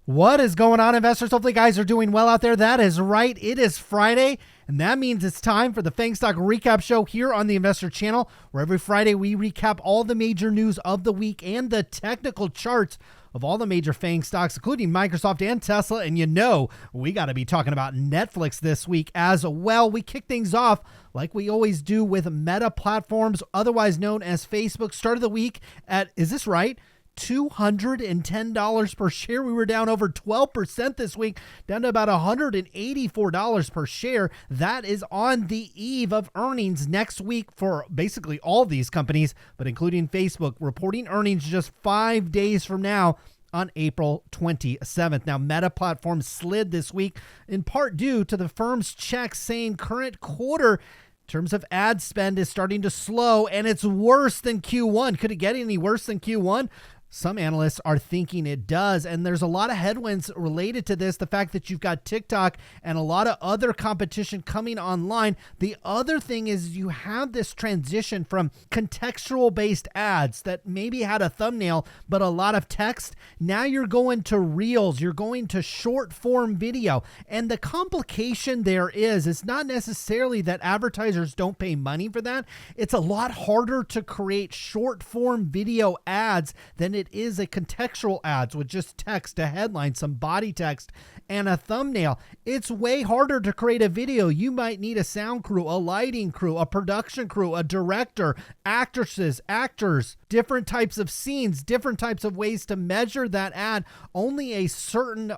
What is going on, investors? Hopefully, guys are doing well out there. That is right. It is Friday, and that means it's time for the FAANG Stock Recap Show here on the Investor Channel, where every Friday we recap all the major news of the week and the technical charts of all the major FAANG stocks, including Microsoft and Tesla. And you know, we got to be talking about Netflix this week as well. We kick things off like we always do with Meta Platforms, otherwise known as Facebook. Started the week at, is this right? $210 per share. We were down over 12% this week, down to about $184 per share. That is on the eve of earnings next week for basically all these companies, but including Facebook, reporting earnings just 5 days from now on April 27th. Now, Meta Platforms slid this week in part due to the firm's checks saying current quarter in terms of ad spend is starting to slow, and it's worse than Q1. Could it get any worse than Q1? Some analysts are thinking it does, and there's a lot of headwinds related to this. The fact that you've got TikTok and a lot of other competition coming online. The other thing is you have this transition from contextual-based ads that maybe had a thumbnail but a lot of text. Now you're going to Reels, you're going to short-form video, and the complication there is not necessarily that advertisers don't pay money for that. It's a lot harder to create short-form video ads than it is a contextual ads with just text, a headline, some body text, and a thumbnail. It's way harder to create a video. You might need a sound crew, a lighting crew, a production crew, a director, actresses, actors, different types of scenes, different types of ways to measure that ad. Only a certain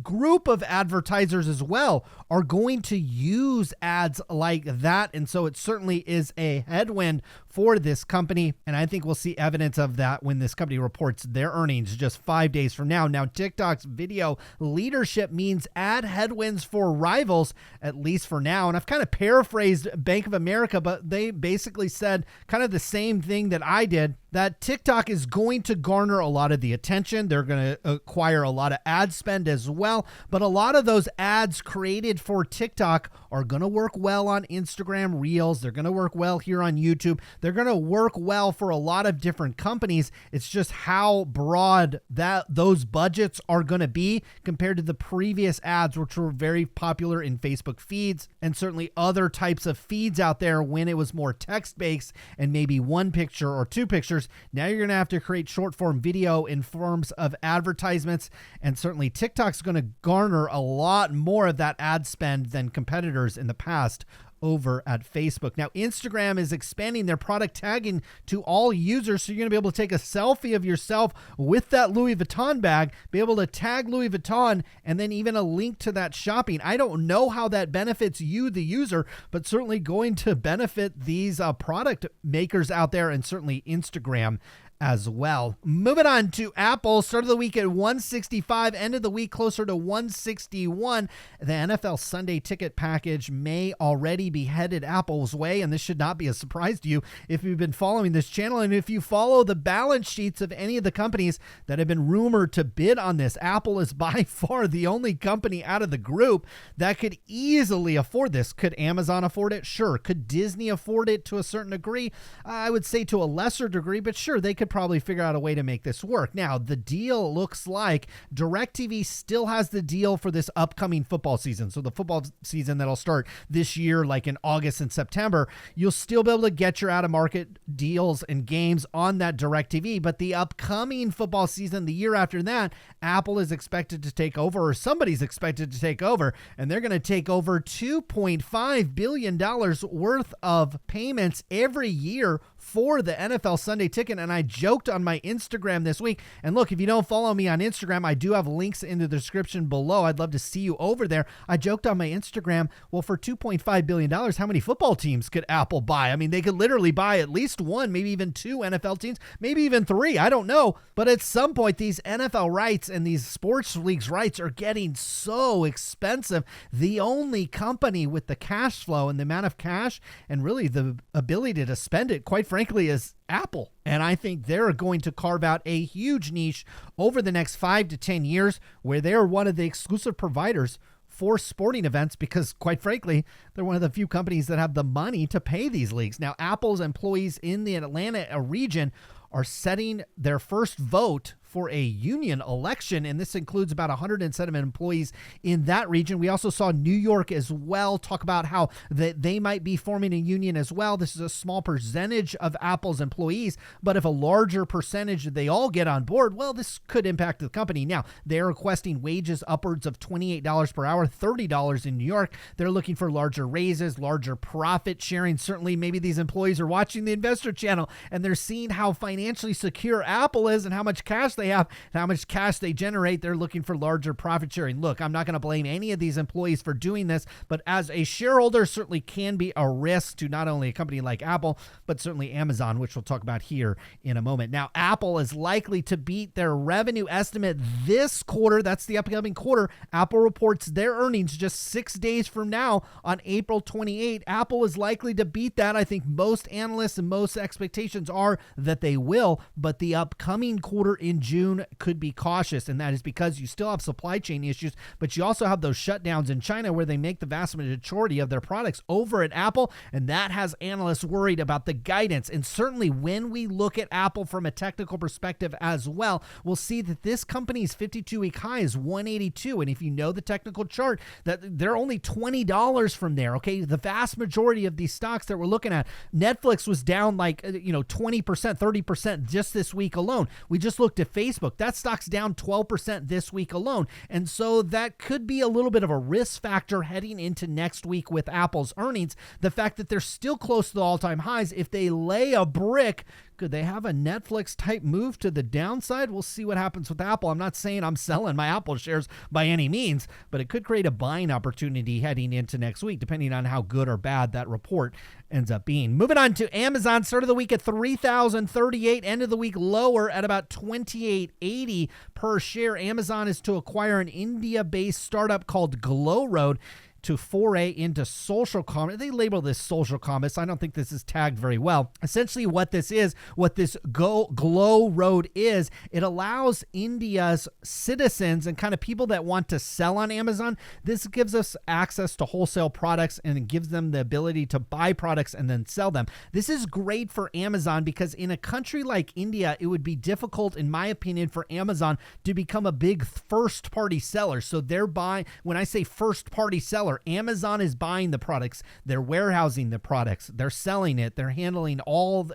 group of advertisers as well are going to use ads like that. And so it certainly is a headwind for this company. And I think we'll see evidence of that when this company reports their earnings just 5 days from now. Now, TikTok's video leadership means ad headwinds for rivals, at least for now. And I've kind of paraphrased Bank of America, but they basically said kind of the same thing that I did, that TikTok is going to garner a lot of the attention. They're going to acquire a lot of ad spend as well. But a lot of those ads created for TikTok are going to work well on Instagram Reels. They're going to work well here on YouTube. They're going to work well for a lot of different companies. It's just how broad those budgets are going to be compared to the previous ads, which were very popular in Facebook feeds and certainly other types of feeds out there when it was more text-based and maybe one picture or two pictures. Now you're going to have to create short form video in forms of advertisements, and certainly TikTok's going to garner a lot more of that ad spend than competitors in the past over at Facebook. Now, Instagram is expanding their product tagging to all users, so you're going to be able to take a selfie of yourself with that Louis Vuitton bag, be able to tag Louis Vuitton, and then even a link to that shopping. I don't know how that benefits you, the user, but certainly going to benefit these product makers out there, and certainly Instagram as well. Moving on to Apple, started the week at 165, ended the week closer to 161. The NFL Sunday ticket package may already be headed Apple's way, and this should not be a surprise to you if you've been following this channel. And if you follow the balance sheets of any of the companies that have been rumored to bid on this, Apple is by far the only company out of the group that could easily afford this. Could Amazon afford it? Sure. Could Disney afford it to a certain degree? I would say to a lesser degree, but sure, they could probably figure out a way to make this work. Now, the deal looks like DirecTV still has the deal for this upcoming football season. So the football season that'll start this year, like in August and September, you'll still be able to get your out-of-market deals and games on that DirecTV. But the upcoming football season, the year after that, Apple is expected to take over, or somebody's expected to take over, and they're going to take over $2.5 billion worth of payments every year for the NFL Sunday ticket. And I joked on my Instagram this week, and look, if you don't follow me on Instagram, I do have links in the description below. I'd love to see you over there. I joked on my Instagram, well, for $2.5 billion, how many football teams could Apple buy? I mean, they could literally buy at least one, maybe even two NFL teams, maybe even three. I don't know. But at some point, these NFL rights and these sports leagues rights are getting so expensive. The only company with the cash flow and the amount of cash and really the ability to spend it, quite frankly, is Apple. And I think they're going to carve out a huge niche over the next 5 to 10 years where they're one of the exclusive providers for sporting events because, quite frankly, they're one of the few companies that have the money to pay these leagues. Now, Apple's employees in the Atlanta region are setting their first vote for a union election, and this includes about 107 employees in that region. We also saw New York as well talk about how they might be forming a union as well. This is a small percentage of Apple's employees, but if a larger percentage they all get on board, well, this could impact the company. Now, they're requesting wages upwards of $28 per hour, $30 in New York. They're looking for larger raises, larger profit sharing. Certainly, maybe these employees are watching the Investor Channel and they're seeing how financially secure Apple is and how much cash they have and how much cash they generate. They're looking for larger profit sharing. Look, I'm not going to blame any of these employees for doing this, but as a shareholder, certainly can be a risk to not only a company like Apple, but certainly Amazon, which we'll talk about here in a moment. Now, Apple is likely to beat their revenue estimate this quarter. That's the upcoming quarter. Apple reports their earnings just 6 days from now on April 28. Apple is likely to beat that. I think most analysts and most expectations are that they will, but the upcoming quarter in June could be cautious, and that is because you still have supply chain issues, but you also have those shutdowns in China where they make the vast majority of their products over at Apple, and that has analysts worried about the guidance. And certainly when we look at Apple from a technical perspective as well, we'll see that this company's 52-week high is 182, and if you know the technical chart, that they're only $20 from there. Okay, the vast majority of these stocks that we're looking at, Netflix was down like 20%, 30% just this week alone. We just looked at Facebook. That stock's down 12% this week alone. And so that could be a little bit of a risk factor heading into next week with Apple's earnings. The fact that they're still close to the all-time highs, if they lay a brick, could they have a Netflix type move to the downside? We'll see what happens with Apple. I'm not saying I'm selling my Apple shares by any means, but it could create a buying opportunity heading into next week, depending on how good or bad that report ends up being. Moving on to Amazon, start of the week at $3,038, end of the week lower at about $28.80 per share. Amazon is to acquire an India-based startup called GlowRoad to foray into social commerce. They label this social commerce. I don't think this is tagged very well. Essentially what this GlowRoad is, it allows India's citizens and kind of people that want to sell on Amazon. This gives us access to wholesale products and it gives them the ability to buy products and then sell them. This is great for Amazon because in a country like India, it would be difficult, in my opinion, for Amazon to become a big first-party seller. So they're buying, when I say first-party seller, Amazon is buying the products, they're warehousing the products, they're selling it, they're handling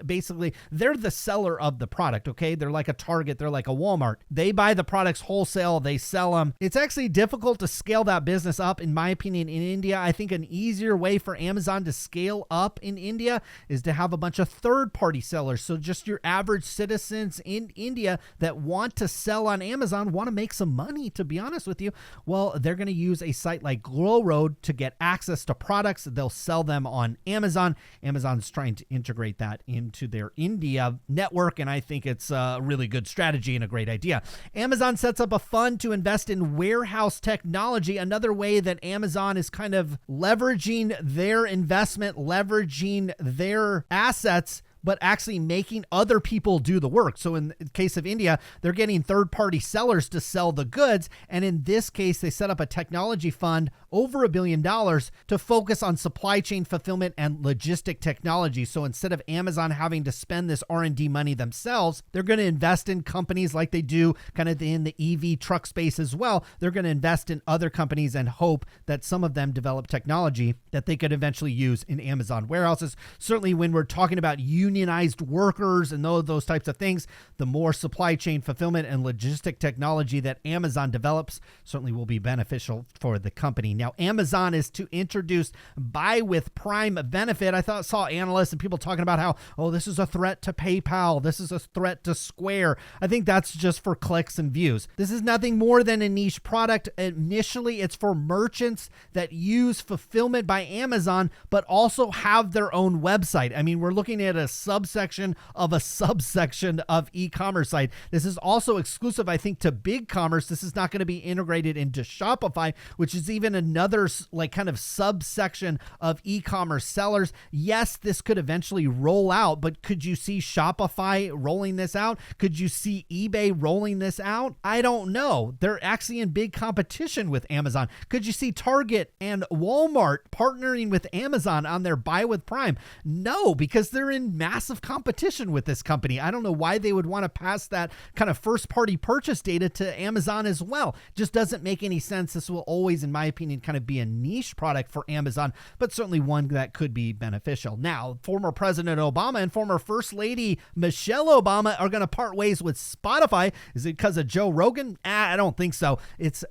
basically, they're the seller of the product, okay? They're like a Target, they're like a Walmart. They buy the products wholesale, they sell them. It's actually difficult to scale that business up, in my opinion, in India. I think an easier way for Amazon to scale up in India is to have a bunch of third-party sellers. So just your average citizens in India that want to sell on Amazon, want to make some money, to be honest with you. Well, they're going to use a site like GlowRoad to get access to products. They'll sell them on Amazon. Amazon's trying to integrate that into their India network, and I think it's a really good strategy and a great idea. Amazon sets up a fund to invest in warehouse technology, another way that Amazon is kind of leveraging their investment, leveraging their assets, but actually making other people do the work. So in the case of India, they're getting third-party sellers to sell the goods. And in this case, they set up a technology fund over $1 billion to focus on supply chain fulfillment and logistic technology. So instead of Amazon having to spend this R&D money themselves, they're going to invest in companies like they do kind of in the EV truck space as well. They're going to invest in other companies and hope that some of them develop technology that they could eventually use in Amazon warehouses. Certainly when we're talking about unionized workers and those types of things, the more supply chain fulfillment and logistic technology that Amazon develops certainly will be beneficial for the company. Now, Amazon is to introduce Buy with Prime benefit. I saw analysts and people talking about how, oh, this is a threat to PayPal. This is a threat to Square. I think that's just for clicks and views. This is nothing more than a niche product. Initially, it's for merchants that use fulfillment by Amazon, but also have their own website. I mean, we're looking at a subsection of a subsection of e-commerce site. This is also exclusive, I think, to BigCommerce. This is not going to be integrated into Shopify, which is even another like kind of subsection of e-commerce sellers. Yes, this could eventually roll out, but could you see Shopify rolling this out? Could you see eBay rolling this out? I don't know. They're actually in big competition with Amazon. Could you see Target and Walmart partnering with Amazon on their Buy with Prime? No, because they're in massive competition with this company. I don't know why they would want to pass that kind of first-party purchase data to Amazon as well. Just doesn't make any sense. This will always, in my opinion, kind of be a niche product for Amazon, but certainly one that could be beneficial. Now, former President Obama and former First Lady Michelle Obama are going to part ways with Spotify. Is it because of Joe Rogan? I don't think so.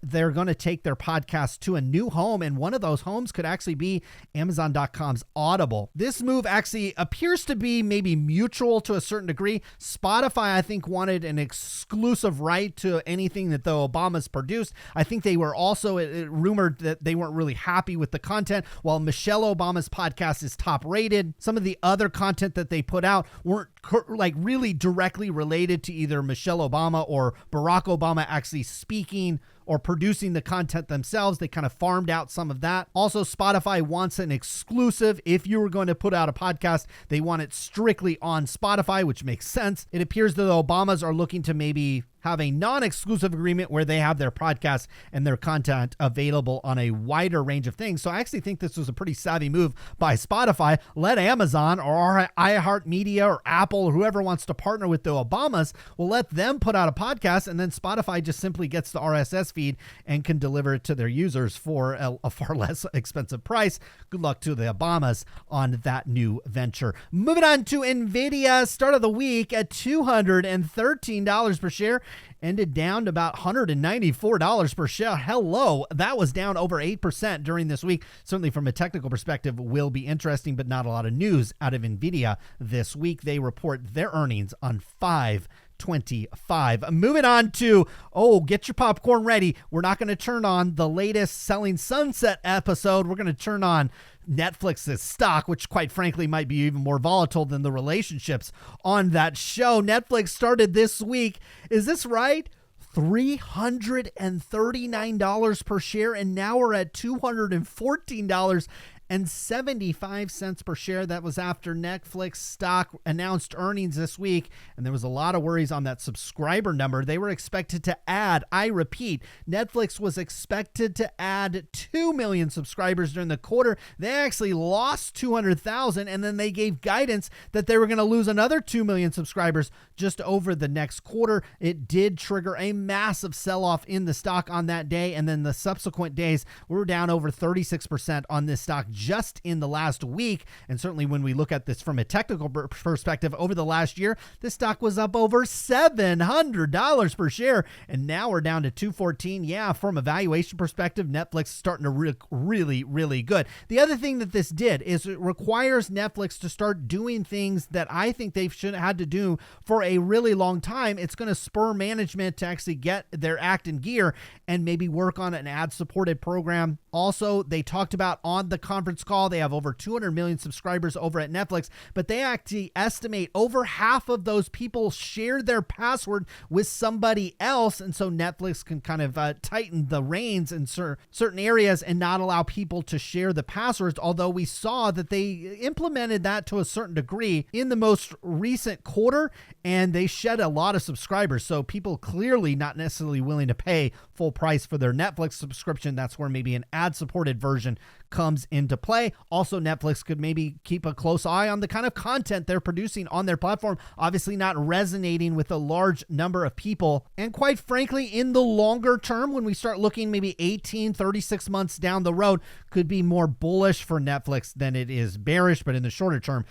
They're going to take their podcast to a new home, and one of those homes could actually be Amazon.com's Audible. This move actually appears to be maybe mutual to a certain degree. Spotify, I think, wanted an exclusive right to anything that the Obamas produced. I think they were also rumored that they weren't really happy with the content. While Michelle Obama's podcast is top rated, some of the other content that they put out weren't like really directly related to either Michelle Obama or Barack Obama actually speaking or producing the content themselves. They kind of farmed out some of that. Also, Spotify wants an exclusive. If you were going to put out a podcast, they want it strictly on Spotify, which makes sense. It appears that the Obamas are looking to maybe have a non-exclusive agreement where they have their podcasts and their content available on a wider range of things. So I actually think this was a pretty savvy move by Spotify. Let Amazon or iHeartMedia or Apple or whoever wants to partner with the Obamas, will let them put out a podcast, and then Spotify just simply gets the RSS feed and can deliver it to their users for a far less expensive price. Good luck to the Obamas on that new venture. Moving on to NVIDIA, start of the week at $213 per share. Ended down to about $194 per share. Hello, that was down over 8% during this week. Certainly from a technical perspective will be interesting, but not a lot of news out of NVIDIA this week. They report their earnings on 5/25. Moving on to, get your popcorn ready. We're not going to turn on the latest Selling Sunset episode. We're going to turn on Netflix's stock, which quite frankly might be even more volatile than the relationships on that show. Netflix started this week, is this right? $339 per share, and now we're at $214.75 per share. That was after Netflix stock announced earnings this week, and there was a lot of worries on that subscriber number. They were expected to add, I repeat, Netflix was expected to add 2 million subscribers during the quarter. They actually lost 200,000, and then they gave guidance that they were going to lose another 2 million subscribers just over the next quarter. It did trigger a massive sell-off in the stock on that day, and then the subsequent days, we were down over 36% on this stock just in the last week. And certainly when we look at this from a technical perspective over the last year, this stock was up over $700 per share, and now we're down to $214. Yeah, from a valuation perspective, Netflix is starting to really good. The other thing that this did is it requires Netflix to start doing things that I think they should have had to do for a really long time. It's going to spur management to actually get their act in gear and maybe work on an ad-supported program. Also, they talked about on the conference call, they have over 200 million subscribers over at Netflix, but they actually estimate over half of those people share their password with somebody else. And so Netflix can kind of tighten the reins in certain areas and not allow people to share the passwords. Although we saw that they implemented that to a certain degree in the most recent quarter, and they shed a lot of subscribers. So people clearly not necessarily willing to pay full price for their Netflix subscription. That's where maybe an ad-supported version comes into play. Also, Netflix could maybe keep a close eye on the kind of content they're producing on their platform, obviously not resonating with a large number of people. And quite frankly, in the longer term, when we start looking maybe 18, 36 months down the road, could be more bullish for Netflix than it is bearish. But in the shorter term,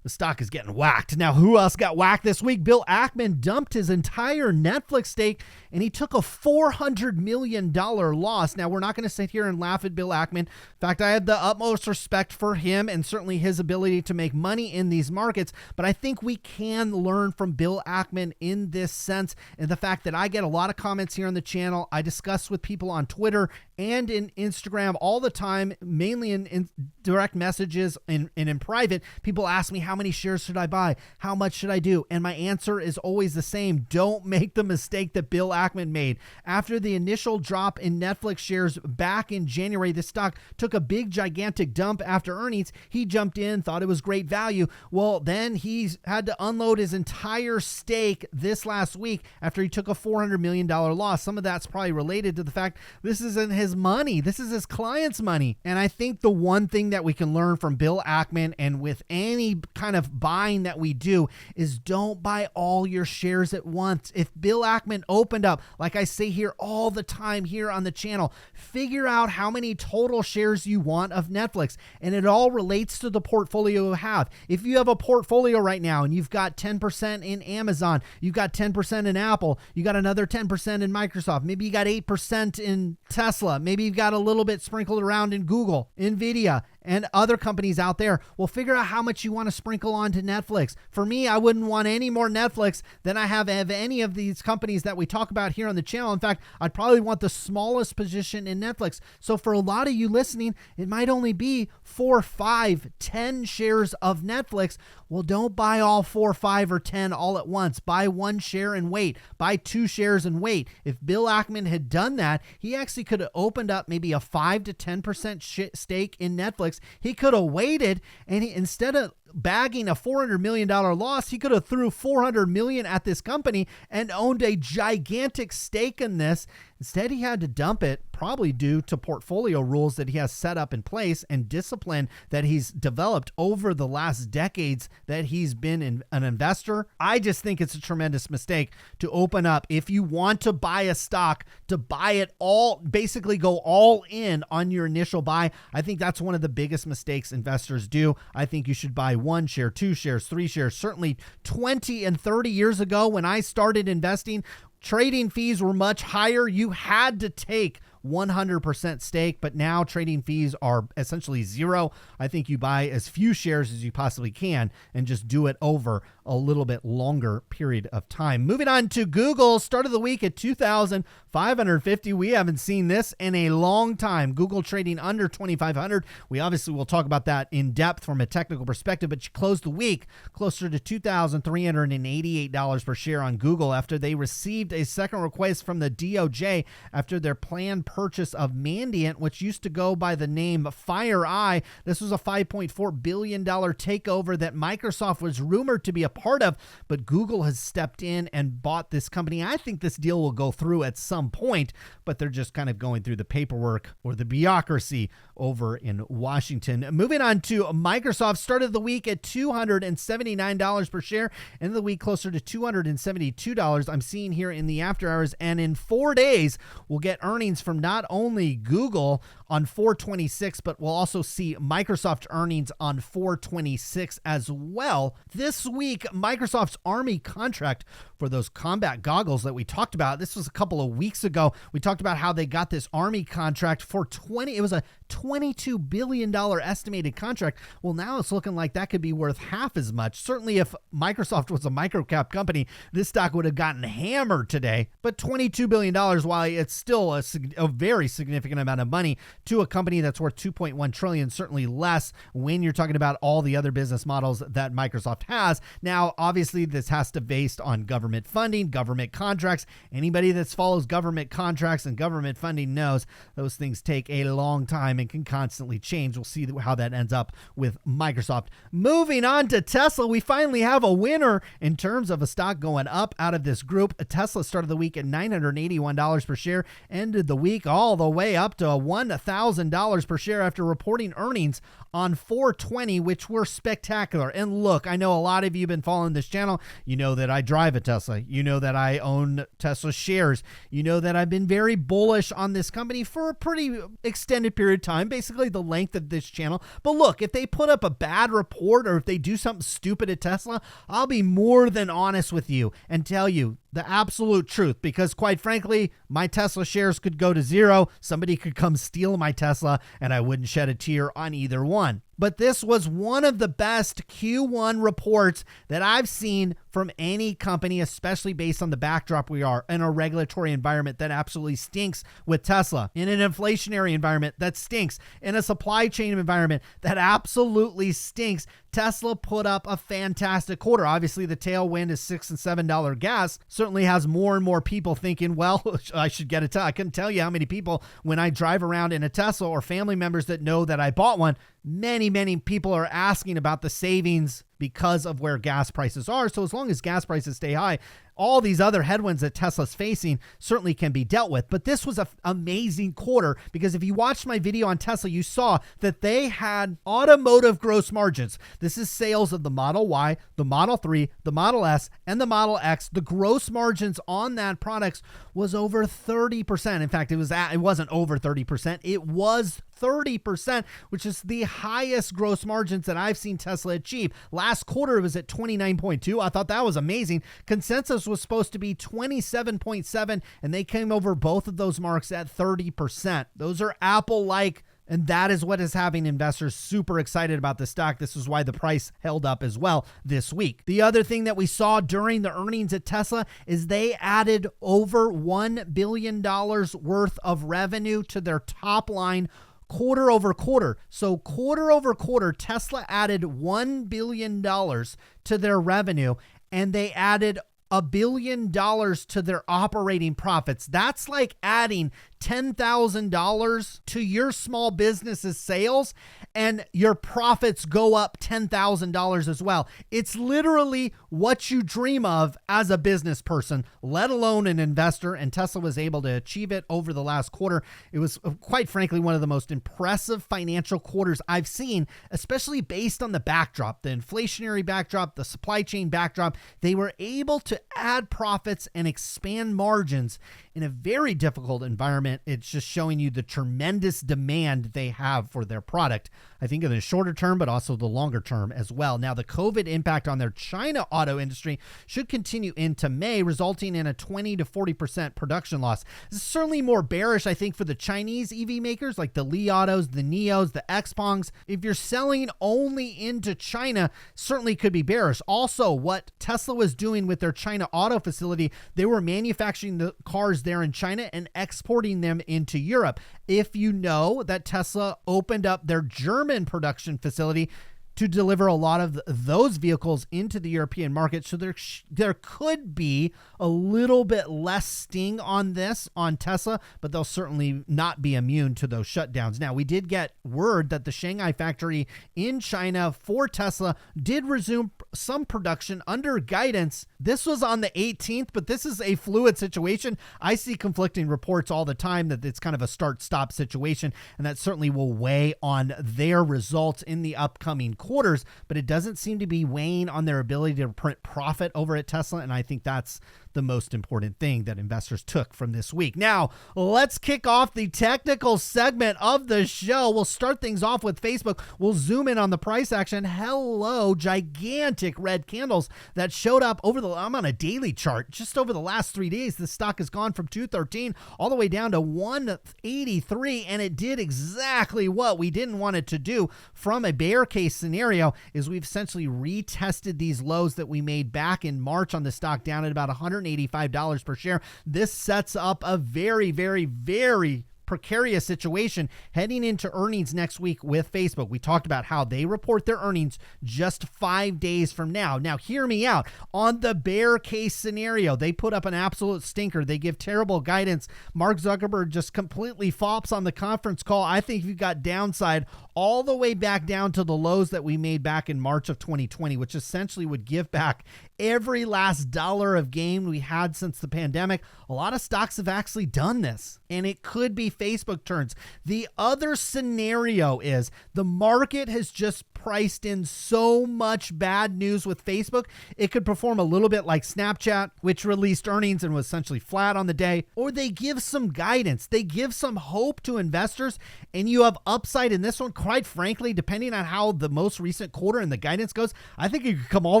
the stock is getting whacked. Now, who else got whacked this week? Bill Ackman dumped his entire Netflix stake, and he took a $400 million loss. Now, we're not going to sit here and laugh at Bill Ackman. In fact, I have the utmost respect for him and certainly his ability to make money in these markets, but I think we can learn from Bill Ackman in this sense, and the fact that I get a lot of comments here on the channel. I discuss with people on Twitter and in Instagram all the time, mainly in direct messages and in private. People ask me, how many shares should I buy? How much should I do? And my answer is always the same. Don't make the mistake that Bill Ackman made. After the initial drop in Netflix shares back in January, the stock took a big, gigantic dump after earnings. He jumped in, thought it was great value. Well, then he's had to unload his entire stake this last week after he took a $400 million loss. Some of that's probably related to the fact this isn't his money. This is his client's money. And I think the one thing that we can learn from Bill Ackman, and with any kind of buying that we do, is don't buy all your shares at once. If Bill Ackman opened up, like I say here all the time here on the channel, figure out how many total shares you want of Netflix. And it all relates to the portfolio you have. If you have a portfolio right now and you've got 10% in Amazon, you've got 10% in Apple, you got another 10% in Microsoft, maybe you got 8% in Tesla, maybe you've got a little bit sprinkled around in Google, NVIDIA, and other companies out there. Well, figure out how much you want to sprinkle onto Netflix. For me, I wouldn't want any more Netflix than I have of any of these companies that we talk about here on the channel. In fact, I'd probably want the smallest position in Netflix. So for a lot of you listening, it might only be 4, 5, 10 shares of Netflix. Well, don't buy all 4, 5, or 10 all at once. Buy 1 share and wait. Buy 2 shares and wait. If Bill Ackman had done that, he actually could have opened up maybe a 5 to 10% stake in Netflix. He could have waited, and instead of bagging a $400 million loss, he could have threw $400 million at this company and owned a gigantic stake in this. Instead, he had to dump it, probably due to portfolio rules that he has set up in place and discipline that he's developed over the last decades that he's been an investor. I just think it's a tremendous mistake to open up. If you want to buy a stock, to buy it all, basically go all in on your initial buy. I think that's one of the biggest mistakes investors do. I think you should buy 1 share, 2 shares, 3 shares. Certainly 20 and 30 years ago when I started investing, trading fees were much higher. You had to take 100% stake, but now trading fees are essentially zero. I think you buy as few shares as you possibly can and just do it over a little bit longer period of time. Moving on to Google, start of the week at 2,550. We haven't seen this in a long time. Google trading under 2,500. We obviously will talk about that in depth from a technical perspective, but you closed the week closer to $2,388 per share on Google after they received a second request from the DOJ after their planned purchase of Mandiant, which used to go by the name FireEye. This was a $5.4 billion takeover that Microsoft was rumored to be a part of, but Google has stepped in and bought this company. I think this deal will go through at some point, but they're just kind of going through the paperwork or the bureaucracy over in Washington. Moving on to Microsoft, started the week at $279 per share, and the week closer to $272. I'm seeing here in the after hours, and in 4 days, we'll get earnings from not only Google on 4/26, but we'll also see Microsoft earnings on 4/26 as well. This week, Microsoft's Army contract for those combat goggles that we talked about, this was a couple of weeks ago. We talked about how they got this Army contract for it was a $22 billion estimated contract. Well, now it's looking like that could be worth half as much. Certainly if Microsoft was a microcap company, this stock would have gotten hammered today. But $22 billion, while it's still a very significant amount of money to a company that's worth $2.1 trillion, certainly less when you're talking about all the other business models that Microsoft has. Now, obviously, this has to be based on government funding, government contracts. Anybody that follows government contracts and government funding knows those things take a long time and can constantly change. We'll see how that ends up with Microsoft. Moving on to Tesla, we finally have a winner in terms of a stock going up out of this group. Tesla started the week at $981 per share, ended the week all the way up to $1,000 per share after reporting earnings on 4/20, which were spectacular. And look, I know a lot of you have been following this channel. You know that I drive a Tesla. You know that I own Tesla shares. You know that I've been very bullish on this company for a pretty extended period of time, basically the length of this channel. But look, if they put up a bad report or if they do something stupid at Tesla, I'll be more than honest with you and tell you, the absolute truth, because quite frankly, my Tesla shares could go to zero. Somebody could come steal my Tesla and I wouldn't shed a tear on either one. But this was one of the best Q1 reports that I've seen from any company, especially based on the backdrop we are in a regulatory environment that absolutely stinks with Tesla, in an inflationary environment that stinks, in a supply chain environment that absolutely stinks. Tesla put up a fantastic quarter. Obviously, the tailwind is $6 and $7 gas. Certainly has more and more people thinking, well, I should get a Tesla. I couldn't tell you how many people, when I drive around in a Tesla, or family members that know that I bought one, many people are asking about the savings because of where gas prices are. So as long as gas prices stay high, all these other headwinds that Tesla's facing certainly can be dealt with. But this was an amazing quarter, because if you watched my video on Tesla, you saw that they had automotive gross margins. This is sales of the Model Y, the Model 3, the Model S, and the Model X. The gross margins on that products was over 30%. In fact, it wasn't over 30%. It was 30%, which is the highest gross margins that I've seen Tesla achieve. Last quarter, it was at 29.2. I thought that was amazing. Consensus was supposed to be 27.7, and they came over both of those marks at 30%. Those are Apple-like, and that is what is having investors super excited about the stock. This is why the price held up as well this week. The other thing that we saw during the earnings at Tesla is they added over $1 billion worth of revenue to their top line quarter over quarter. So quarter over quarter, Tesla added $1 billion to their revenue, and they added $1 billion to their operating profits. That's like adding $10,000 to your small business's sales, and your profits go up $10,000 as well. It's literally what you dream of as a business person, let alone an investor, and Tesla was able to achieve it over the last quarter. It was, quite frankly, one of the most impressive financial quarters I've seen, especially based on the backdrop, the inflationary backdrop, the supply chain backdrop. They were able to add profits and expand margins in a very difficult environment. It's just showing you the tremendous demand they have for their product, I think in the shorter term, but also the longer term as well. Now, the COVID impact on their China auto industry should continue into May, resulting in a 20 to 40% production loss. This is certainly more bearish, I think, for the Chinese EV makers like the Li Autos, the Neos, the Xpongs. If you're selling only into China, certainly could be bearish. Also, what Tesla was doing with their China auto facility, they were manufacturing the cars there in China and exporting them into Europe. If you know that Tesla opened up their German production facility to deliver a lot of those vehicles into the European market. So there could be a little bit less sting on this on Tesla, but they'll certainly not be immune to those shutdowns. Now, we did get word that the Shanghai factory in China for Tesla did resume some production under guidance. This was on the 18th, but this is a fluid situation. I see conflicting reports all the time that it's kind of a start-stop situation, and that certainly will weigh on their results in the upcoming quarters, but it doesn't seem to be weighing on their ability to print profit over at Tesla, and I think that's the most important thing that investors took from this week. Now, let's kick off the technical segment of the show. We'll start things off with Facebook. We'll zoom in on the price action. Hello, gigantic red candles that showed up I'm on a daily chart. Just over the last 3 days, the stock has gone from 213 all the way down to 183, and it did exactly what we didn't want it to do. From a bear case scenario, is we've essentially retested these lows that we made back in March on the stock down at about $185 per share. This sets up a very, very, very precarious situation heading into earnings next week with Facebook. We talked about how they report their earnings just 5 days from now. Now, hear me out. On the bear case scenario, they put up an absolute stinker. They give terrible guidance. Mark Zuckerberg just completely flops on the conference call. I think you've got downside all the way back down to the lows that we made back in March of 2020, which essentially would give back every last dollar of gain we had since the pandemic. A lot of stocks have actually done this, and it could be Facebook turns. The other scenario is the market has just priced in so much bad news with Facebook. It could perform a little bit like Snapchat, which released earnings and was essentially flat on the day, or they give some guidance. They give some hope to investors, and you have upside in this one. Quite frankly, depending on how the most recent quarter and the guidance goes, I think it could come all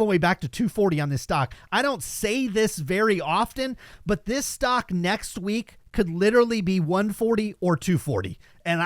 the way back to 240 on this stock. I don't say this very often, but this stock next week could literally be 140 or 240. And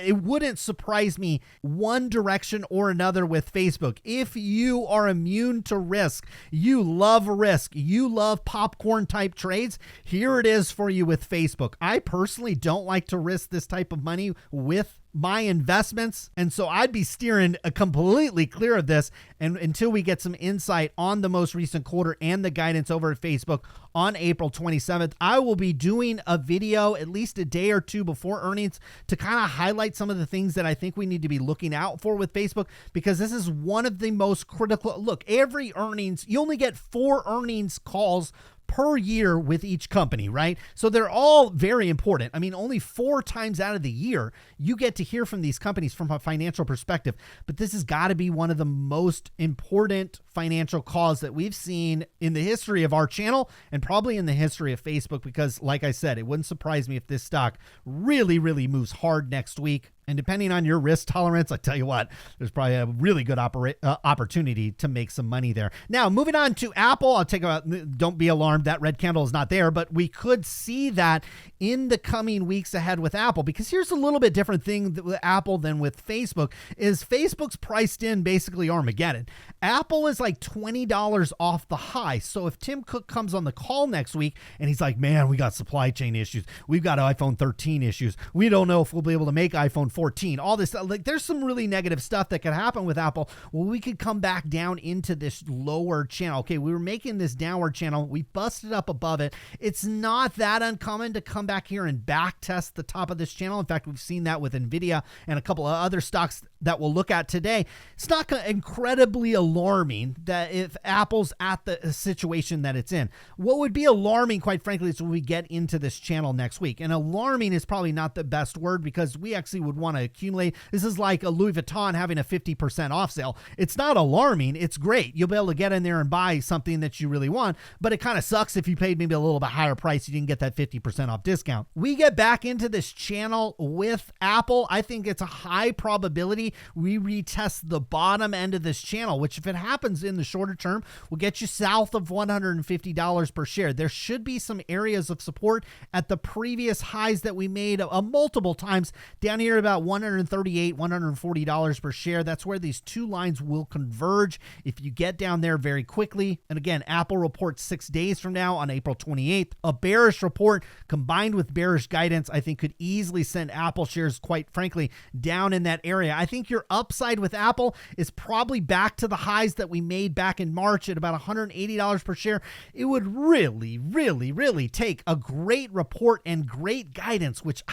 it wouldn't surprise me one direction or another with Facebook. If you are immune to risk, you love risk, you love popcorn type trades, here it is for you with Facebook. I personally don't like to risk this type of money with my investments, and so I'd be steering completely clear of this and until we get some insight on the most recent quarter and the guidance over at Facebook on April 27th. I will be doing a video at least a day or two before earnings to kind of highlight some of the things that I think we need to be looking out for with Facebook, because this is one of the most critical. Look, every earnings, you only get 4 earnings calls per year with each company, right? So they're all very important. I mean, only 4 times out of the year, you get to hear from these companies from a financial perspective. But this has got to be one of the most important financial calls that we've seen in the history of our channel and probably in the history of Facebook, because like I said, it wouldn't surprise me if this stock really, really moves hard next week. And depending on your risk tolerance, I tell you what, there's probably a really good opportunity to make some money there. Now, moving on to Apple, don't be alarmed, that red candle is not there, but we could see that in the coming weeks ahead with Apple, because here's a little bit different thing with Apple than with Facebook, is Facebook's priced in basically Armageddon. Apple is like $20 off the high. So if Tim Cook comes on the call next week and he's like, man, we got supply chain issues, we've got iPhone 13 issues, we don't know if we'll be able to make iPhone 14, all this, like there's some really negative stuff that could happen with Apple. Well, we could come back down into this lower channel. Okay, we were making this downward channel, we busted up above it. It's not that uncommon to come back here and back test the top of this channel. In fact, we've seen that with NVIDIA and a couple of other stocks that we'll look at today. It's not incredibly alarming that if Apple's at the situation that it's in. What would be alarming, quite frankly, is when we get into this channel next week. And alarming is probably not the best word, because we actually would want to accumulate. This is like a Louis Vuitton having a 50% off sale. It's not alarming. It's great. You'll be able to get in there and buy something that you really want, but it kind of sucks if you paid maybe a little bit higher price, you didn't get that 50% off discount. We get back into this channel with Apple. I think it's a high probability we retest the bottom end of this channel, which if it happens in the shorter term, will get you south of $150 per share. There should be some areas of support at the previous highs that we made multiple times down here about $138, $140 per share. That's where these two lines will converge if you get down there very quickly. And again, Apple reports 6 days from now on April 28th. A bearish report combined with bearish guidance, I think, could easily send Apple shares, quite frankly, down in that area. I think your upside with Apple is probably back to the highs that we made back in March at about $180 per share. It would really, really, really take a great report and great guidance, which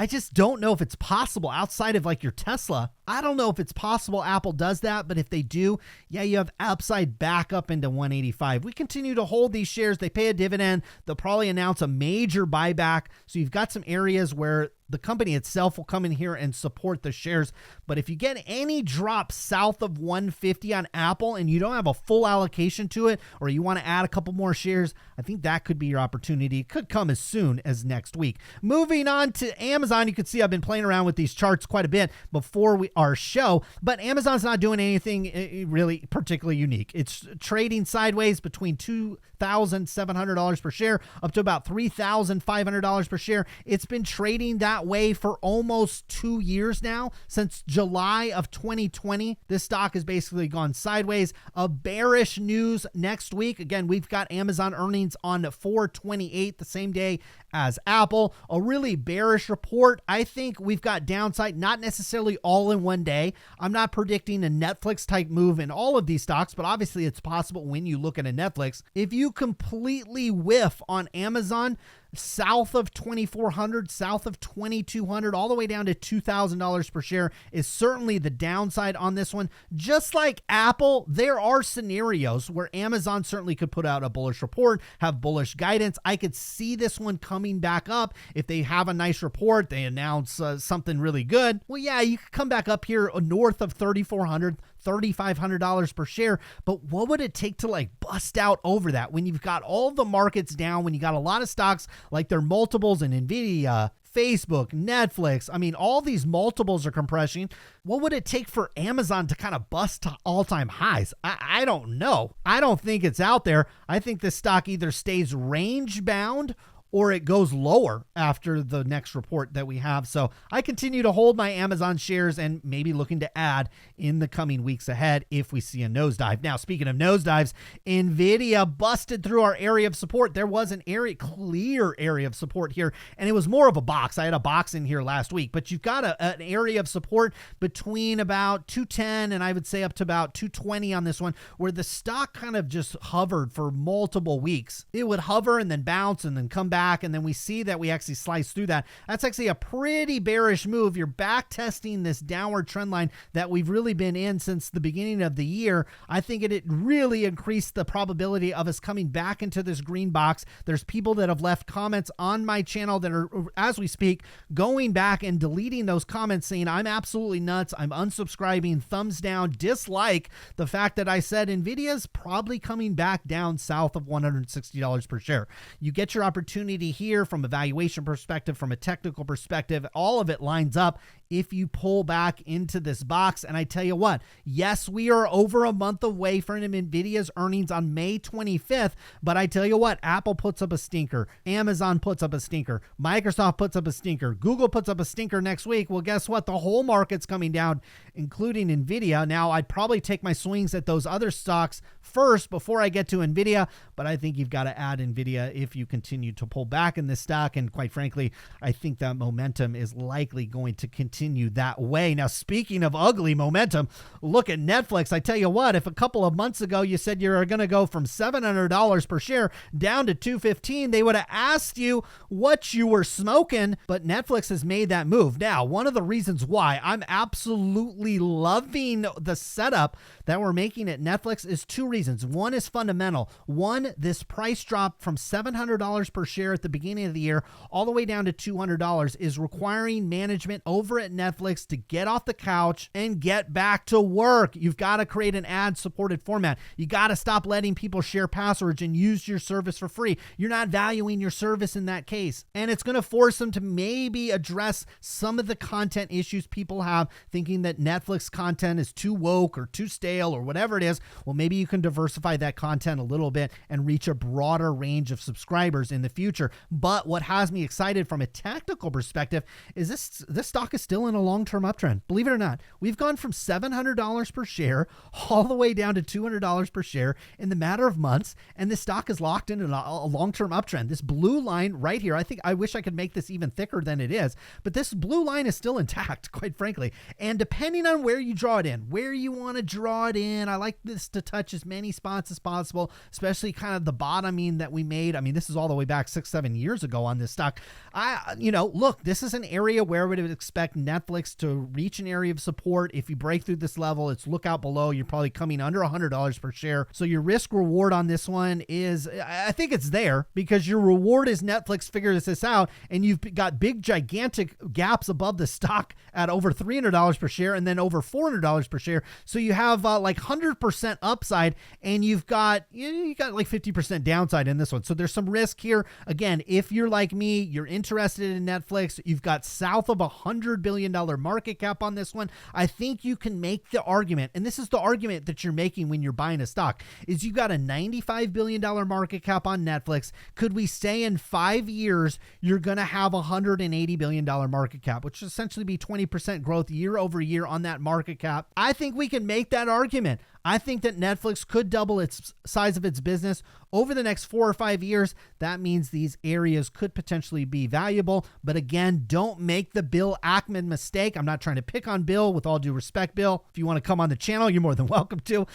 I just don't know if it's possible outside of like your Tesla. I don't know if it's possible Apple does that, but if they do, yeah, you have upside back up into 185. We continue to hold these shares. They pay a dividend. They'll probably announce a major buyback. So you've got some areas where the company itself will come in here and support the shares. But if you get any drop south of 150 on Apple and you don't have a full allocation to it, or you want to add a couple more shares, I think that could be your opportunity. It could come as soon as next week. Moving on to Amazon, you can see I've been playing around with these charts quite a bit before our show, but Amazon's not doing anything really particularly unique. It's trading sideways between $2,700 per share up to about $3,500 per share. It's been trading that way for almost 2 years now. Since July of 2020, this stock has basically gone sideways. A bearish news next week. Again, we've got Amazon earnings on 4/28, the same day as Apple. A really bearish report. I think we've got downside, not necessarily all in one day. I'm not predicting a Netflix type move in all of these stocks, but obviously it's possible when you look at a Netflix. If you completely whiff on Amazon, south of 2,400, south of 2,200, all the way down to $2,000 per share is certainly the downside on this one. Just like Apple, there are scenarios where Amazon certainly could put out a bullish report, have bullish guidance. I could see this one coming back up if they have a nice report, they announce something really good. Well, yeah, you could come back up here north of 3,400, $3,500 per share. But what would it take to like bust out over that when you've got all the markets down, when you got a lot of stocks like their multiples in NVIDIA, Facebook, Netflix? I mean, all these multiples are compressing. What would it take for Amazon to kind of bust to all-time highs? I don't know. I don't think it's out there. I think this stock either stays range bound or it goes lower after the next report that we have. So I continue to hold my Amazon shares and maybe looking to add in the coming weeks ahead if we see a nosedive. Now, speaking of nosedives, NVIDIA busted through our area of support. There was an clear area of support here, and it was more of a box. I had a box in here last week, but you've got an area of support between about 210 and I would say up to about 220 on this one, where the stock kind of just hovered for multiple weeks. It would hover and then bounce and then come back, and then we see that we actually slice through that. That's actually a pretty bearish move. You're back testing this downward trend line that we've really been in since the beginning of the year. I think it really increased the probability of us coming back into this green box. There's people that have left comments on my channel that are, as we speak, going back and deleting those comments saying I'm absolutely nuts, I'm unsubscribing, thumbs down, dislike the fact that I said NVIDIA's probably coming back down south of $160 per share. You get your opportunity here from a valuation perspective, from a technical perspective. All of it lines up if you pull back into this box. And I tell you what, yes, we are over a month away from NVIDIA's earnings on May 25th, but I tell you what, Apple puts up a stinker, Amazon puts up a stinker, Microsoft puts up a stinker, Google puts up a stinker next week. Well, guess what? The whole market's coming down, including NVIDIA. Now, I'd probably take my swings at those other stocks first before I get to NVIDIA, but I think you've got to add NVIDIA if you continue to pull back in this stock. And quite frankly, I think that momentum is likely going to continue that way. Now, speaking of ugly momentum, look at Netflix. I tell you what, if a couple of months ago you said you're going to go from $700 per share down to $215, they would have asked you what you were smoking, but Netflix has made that move. Now, one of the reasons why I'm absolutely loving the setup that we're making at Netflix is two reasons. One is fundamental. One, this price drop from $700 per share at the beginning of the year all the way down to $200 is requiring management over at Netflix to get off the couch and get back to work. You've got to create an ad-supported format. You got to stop letting people share passwords and use your service for free. You're not valuing your service in that case. And it's going to force them to maybe address some of the content issues people have, thinking that Netflix content is too woke or too stale or whatever it is. Well, maybe you can diversify that content a little bit and reach a broader range of subscribers in the future. But what has me excited from a tactical perspective is this stock is still in a long-term uptrend. Believe it or not, we've gone from $700 per share all the way down to $200 per share in the matter of months, and this stock is locked in a long-term uptrend. This blue line right here, I wish I could make this even thicker than it is, but this blue line is still intact, quite frankly. And depending on where you draw it in, where you want to draw it in, I like this to touch as many spots as possible, especially kind of the bottoming that we made. I mean, this is all the way back 6-7 years ago on this stock. Look, this is an area where we would expect Netflix to reach an area of support. If you break through this level, it's look out below. You're probably coming under $100 per share. So your risk reward on this one is, I think it's there because your reward is Netflix figures this out, and you've got big, gigantic gaps above the stock at over $300 per share and then over $400 per share. So you have like 100% upside, and you got like 50% downside in this one. So there's some risk here. Again, if you're like me, you're interested in Netflix, you've got south of $100 billion market cap on this one. I think you can make the argument, and this is the argument that you're making when you're buying a stock, is you've got a $95 billion market cap on Netflix. Could we say in 5 years, you're going to have a $180 billion market cap, which would essentially be 20% growth year over year on that market cap? I think we can make that argument. I think that Netflix could double its size of its business over the next 4 or 5 years. That means these areas could potentially be valuable. But again, don't make the Bill Ackman mistake. I'm not trying to pick on Bill. With all due respect, Bill, if you want to come on the channel, you're more than welcome to.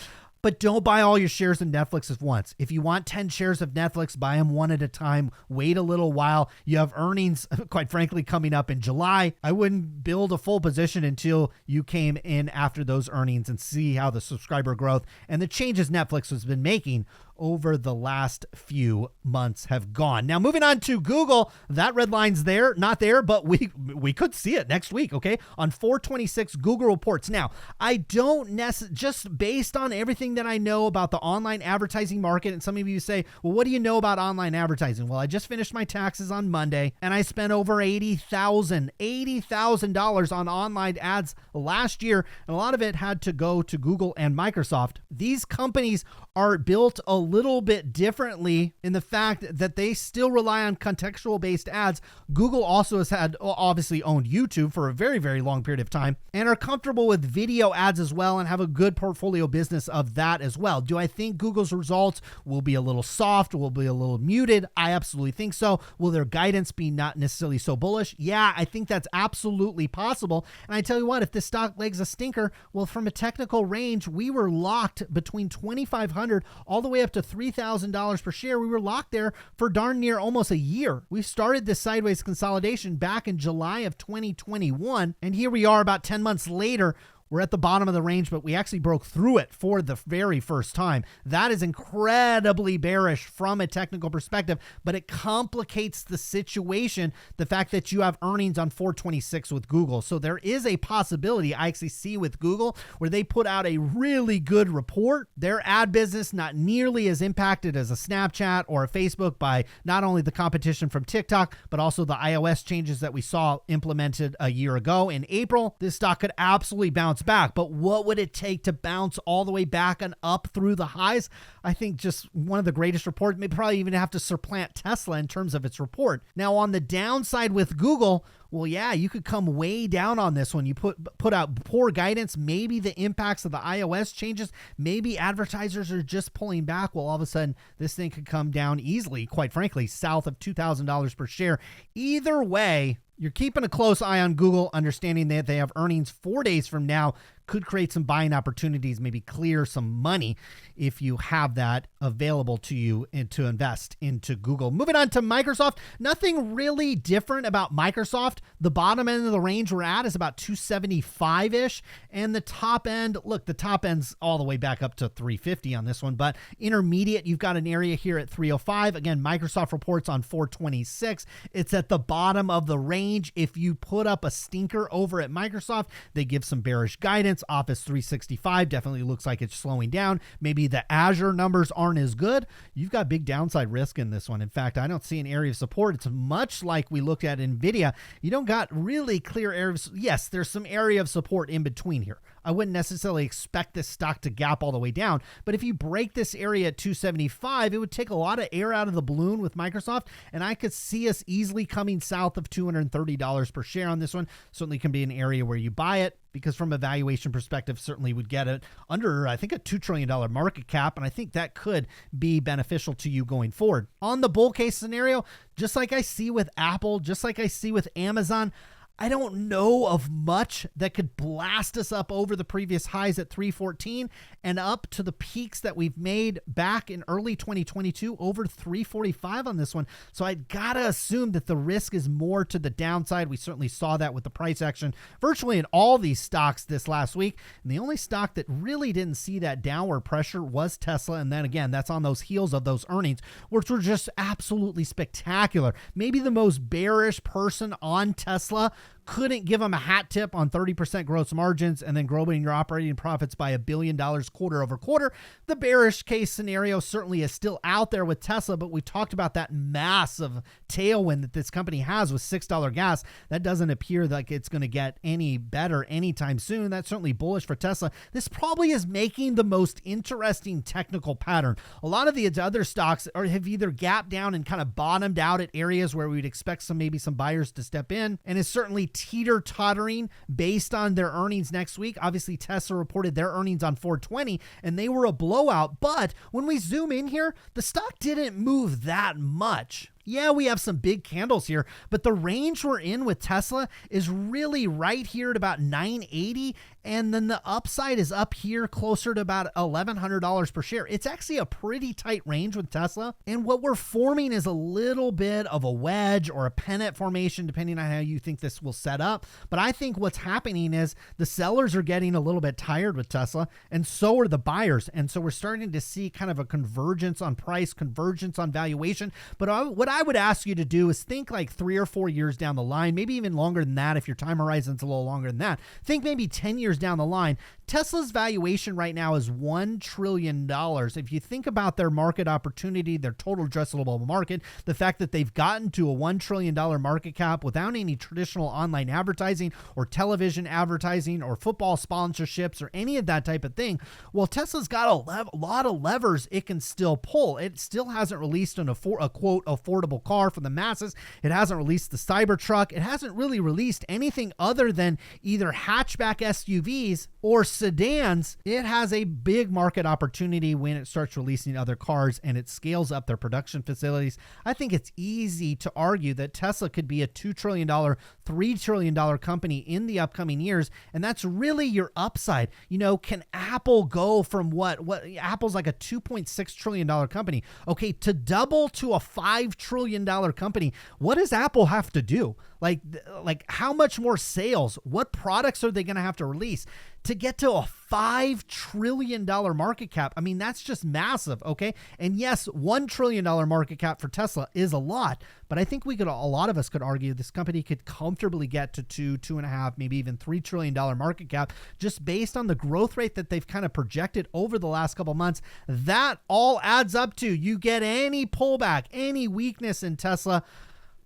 But don't buy all your shares of Netflix at once. If you want 10 shares of Netflix, buy them one at a time. Wait a little while. You have earnings, quite frankly, coming up in July. I wouldn't build a full position until you came in after those earnings and see how the subscriber growth and the changes Netflix has been making over the last few months have gone. Now, moving on to Google, that red line's there, not there, but we could see it next week, okay? On 4/26, Google reports. Now, I don't just based on everything that I know about the online advertising market, and some of you say, well, what do you know about online advertising? Well, I just finished my taxes on Monday, and I spent over $80,000 on online ads last year, and a lot of it had to go to Google and Microsoft. These companies are built a little bit differently in the fact that they still rely on contextual based ads. Google also has obviously owned YouTube for a very, very long period of time and are comfortable with video ads as well and have a good portfolio business of that as well. Do I think Google's results will be a little soft, will be a little muted? I absolutely think so. Will their guidance be not necessarily so bullish? Yeah, I think that's absolutely possible. And I tell you what, if this stock leg's a stinker, well, from a technical range, we were locked between 2,500 all the way up to $3,000 per share. We were locked there for darn near almost a year. We started this sideways consolidation back in July of 2021, and here we are about 10 months later. We're at the bottom of the range, but we actually broke through it for the very first time. That is incredibly bearish from a technical perspective, but it complicates the situation, the fact that you have earnings on 4/26 with Google. So there is a possibility I actually see with Google where they put out a really good report. Their ad business not nearly as impacted as a Snapchat or a Facebook by not only the competition from TikTok, but also the iOS changes that we saw implemented a year ago in April. This stock could absolutely bounce back, but what would it take to bounce all the way back and up through the highs? I think just one of the greatest reports, maybe probably even have to supplant Tesla in terms of its report. Now on the downside with Google, well, yeah, you could come way down on this one. You put out poor guidance, maybe the impacts of the iOS changes, maybe advertisers are just pulling back. Well, all of a sudden, this thing could come down easily, quite frankly, south of $2,000 per share. Either way, you're keeping a close eye on Google, understanding that they have earnings 4 days from now. Could create some buying opportunities, maybe clear some money if you have that available to you and to invest into Google. Moving on to Microsoft, nothing really different about Microsoft. The bottom end of the range we're at is about 275-ish, and the top end, look, the top end's all the way back up to 350 on this one, but intermediate, you've got an area here at 305. Again, Microsoft reports on 4/26. It's at the bottom of the range. If you put up a stinker over at Microsoft, they give some bearish guidance. Office 365 definitely looks like it's slowing down. Maybe the Azure numbers aren't as good. You've got big downside risk in this one. In fact, I don't see an area of support. It's much like we looked at NVIDIA. You don't got really clear areas. Yes, there's some area of support in between here. I wouldn't necessarily expect this stock to gap all the way down, but if you break this area at 275, it would take a lot of air out of the balloon with Microsoft, and I could see us easily coming south of $230 per share on this one. Certainly can be an area where you buy it, because from a valuation perspective, certainly would get it under, I think, a $2 trillion market cap, and I think that could be beneficial to you going forward. On the bull case scenario, just like I see with Apple, just like I see with Amazon, I don't know of much that could blast us up over the previous highs at 314 and up to the peaks that we've made back in early 2022 over 345 on this one. So I gotta assume that the risk is more to the downside. We certainly saw that with the price action virtually in all these stocks this last week. And the only stock that really didn't see that downward pressure was Tesla. And then again, that's on those heels of those earnings, which were just absolutely spectacular. Maybe the most bearish person on Tesla couldn't give them a hat tip on 30% gross margins and then growing your operating profits by $1 billion quarter over quarter. The bearish case scenario certainly is still out there with Tesla, but we talked about that massive tailwind that this company has with $6 gas. That doesn't appear like it's going to get any better anytime soon. That's certainly bullish for Tesla. This probably is making the most interesting technical pattern. A lot of the other stocks have either gapped down and kind of bottomed out at areas where we'd expect maybe some buyers to step in, and is certainly teeter-tottering based on their earnings next week. Obviously, Tesla reported their earnings on 420, and they were a blowout. But when we zoom in here, the stock didn't move that much. Yeah, we have some big candles here, but the range we're in with Tesla is really right here at about 980, And then the upside is up here closer to about $1,100 per share. It's actually a pretty tight range with Tesla. And what we're forming is a little bit of a wedge or a pennant formation, depending on how you think this will set up. But I think what's happening is the sellers are getting a little bit tired with Tesla, and so are the buyers. And so we're starting to see kind of a convergence on price, convergence on valuation. But what I would ask you to do is think like 3 or 4 years down the line, maybe even longer than that if your time horizon's a little longer than that. Think maybe 10 years down the line. Tesla's valuation right now is $1 trillion. If you think about their market opportunity, their total addressable market, the fact that they've gotten to a $1 trillion market cap without any traditional online advertising or television advertising or football sponsorships or any of that type of thing, well, Tesla's got a lot of levers it can still pull. It still hasn't released a quote affordable car for the masses. It hasn't released the Cybertruck. It hasn't really released anything other than either hatchback SUVs or sedans. It has a big market opportunity when it starts releasing other cars and it scales up their production facilities. I think it's easy to argue that Tesla could be a $2 trillion, $3 trillion company in the upcoming years. And that's really your upside. You know, can Apple go from what Apple's like a $2.6 trillion company. Okay, to double to a $5 trillion company, what does Apple have to do? Like how much more sales? What products are they going to have to release to get to a $5 trillion market cap? I mean, that's just massive, okay? And yes, $1 trillion market cap for Tesla is a lot, but I think a lot of us could argue this company could comfortably get to $2.5, maybe even $3 trillion market cap just based on the growth rate that they've kind of projected over the last couple months. That all adds up to you get any pullback, any weakness in Tesla.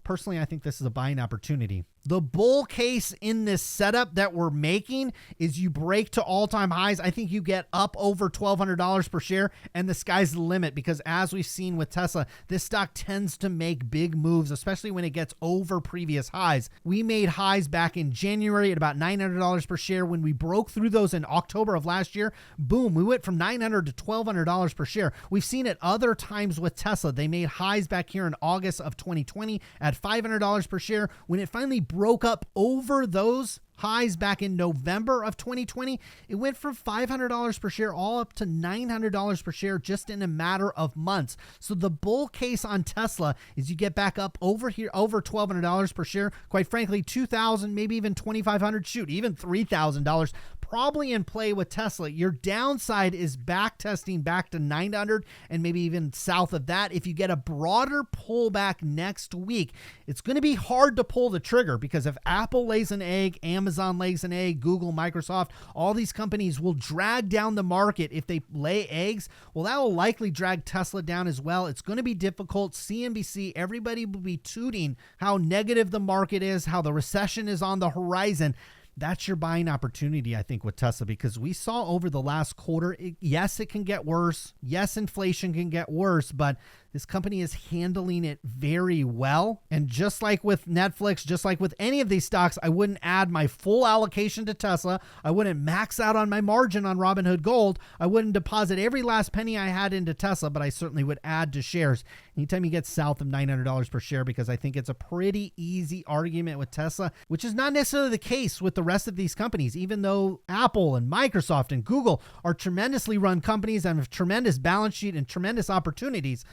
Personally, I think this is a buying opportunity. The bull case in this setup that we're making is you break to all-time highs. I think you get up over $1,200 per share, and the sky's the limit because as we've seen with Tesla, this stock tends to make big moves, especially when it gets over previous highs. We made highs back in January at about $900 per share. When we broke through those in October of last year, boom, we went from $900 to $1,200 per share. We've seen it other times with Tesla. They made highs back here in August of 2020 at $500 per share. When it finally broke up over those highs back in November of 2020, it went from $500 per share all up to $900 per share just in a matter of months. So the bull case on Tesla is you get back up over here, over $1,200 per share, quite frankly, $2,000, maybe even $2,500, shoot, even $3,000 probably in play with Tesla. Your downside is back testing back to 900 and maybe even south of that. If you get a broader pullback next week, it's going to be hard to pull the trigger because if Apple lays an egg, Amazon lays an egg, Google, Microsoft, all these companies will drag down the market. If they lay eggs, well, that will likely drag Tesla down as well. It's going to be difficult. CNBC, everybody will be tooting how negative the market is, how the recession is on the horizon. That's your buying opportunity, I think, with Tesla, because we saw over the last quarter, yes, it can get worse. Yes, inflation can get worse, but this company is handling it very well. And just like with Netflix, just like with any of these stocks, I wouldn't add my full allocation to Tesla. I wouldn't max out on my margin on Robinhood Gold. I wouldn't deposit every last penny I had into Tesla, but I certainly would add to shares anytime you get south of $900 per share, because I think it's a pretty easy argument with Tesla, which is not necessarily the case with the rest of these companies. Even though Apple and Microsoft and Google are tremendously run companies and have tremendous balance sheet and tremendous opportunities,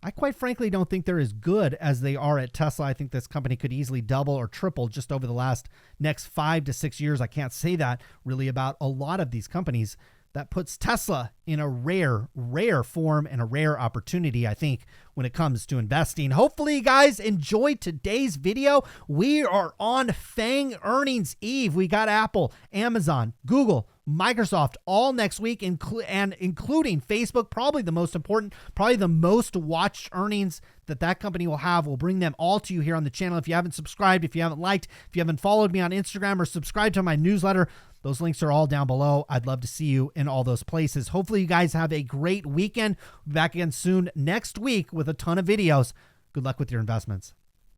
I quite frankly don't think they're as good as they are at Tesla. I think this company could easily double or triple just over the next 5 to 6 years. I can't say that really about a lot of these companies. That puts Tesla in a rare form and a rare opportunity, I think, when it comes to investing. Hopefully, you guys enjoyed today's video. We are on FAANG earnings eve. We got Apple, Amazon, Google, Microsoft all next week, and including Facebook, probably the most important, probably the most watched earnings that company will have. We'll bring them all to you here on the channel. If you haven't subscribed, if you haven't liked, if you haven't followed me on Instagram or subscribed to my newsletter, those links are all down below. I'd love to see you in all those places. Hopefully you guys have a great weekend. We'll be back again soon next week with a ton of videos. Good luck with your investments.